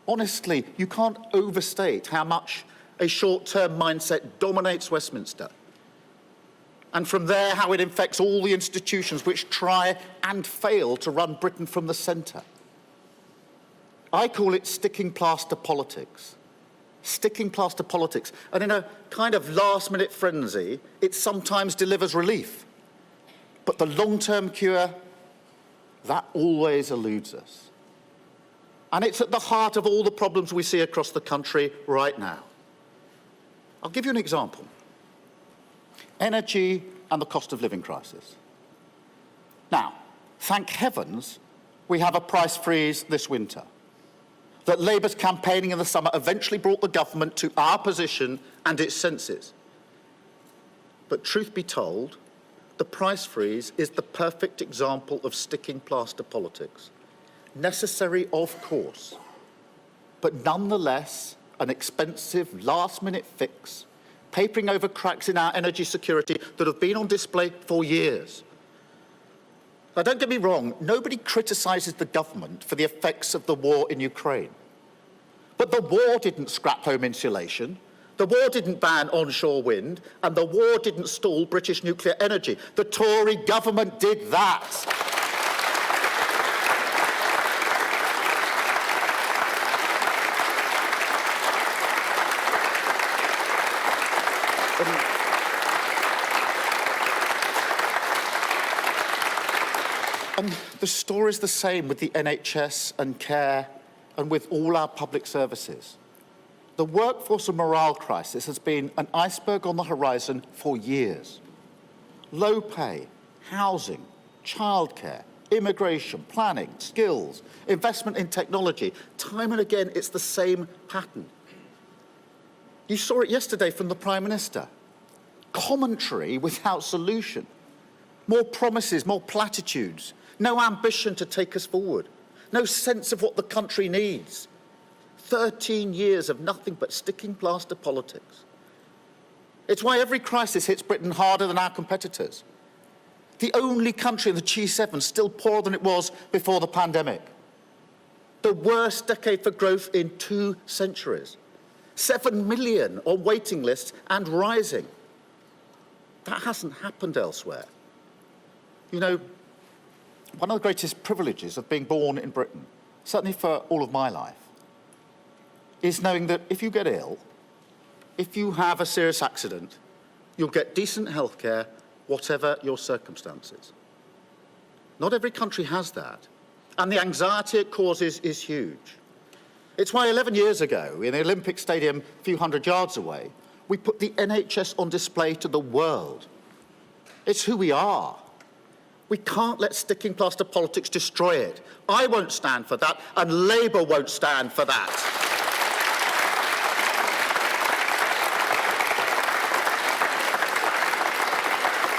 Honestly, you can't overstate how much a short-term mindset dominates Westminster. And from there, how it infects all the institutions which try and fail to run Britain from the centre. I call it sticking plaster politics. Sticking plaster politics. And in a kind of last-minute frenzy, it sometimes delivers relief. But the long-term cure, that always eludes us. And it's at the heart of all the problems we see across the country right now. I'll give you an example. Energy and the cost of living crisis. Now, thank heavens we have a price freeze this winter. That Labour's campaigning in the summer eventually brought the government to our position and its senses. But truth be told, the price freeze is the perfect example of sticking plaster politics. Necessary, of course, but nonetheless an expensive last-minute fix, papering over cracks in our energy security that have been on display for years. Now, don't get me wrong, nobody criticises the government for the effects of the war in Ukraine. But the war didn't scrap home insulation, the war didn't ban onshore wind, and the war didn't stall British nuclear energy. The Tory government did that. And the story's the same with the NHS and care and with all our public services. The workforce and morale crisis has been an iceberg on the horizon for years. Low pay, housing, childcare, immigration, planning, skills, investment in technology. Time and again, it's the same pattern. You saw it yesterday from the Prime Minister. Commentary without solution. More promises, more platitudes. No ambition to take us forward. No sense of what the country needs. 13 years of nothing but sticking plaster politics. It's why every crisis hits Britain harder than our competitors. The only country in the G7 still poorer than it was before the pandemic. The worst decade for growth in 2 centuries. 7 million on waiting lists and rising. That hasn't happened elsewhere. You know, one of the greatest privileges of being born in Britain, certainly for all of my life, is knowing that if you get ill, if you have a serious accident, you'll get decent health care, whatever your circumstances. Not every country has that, and the anxiety it causes is huge. It's why 11 years ago, in the Olympic Stadium a few hundred yards away, we put the NHS on display to the world. It's who we are. We can't let sticking plaster politics destroy it. I won't stand for that, and Labour won't stand for that.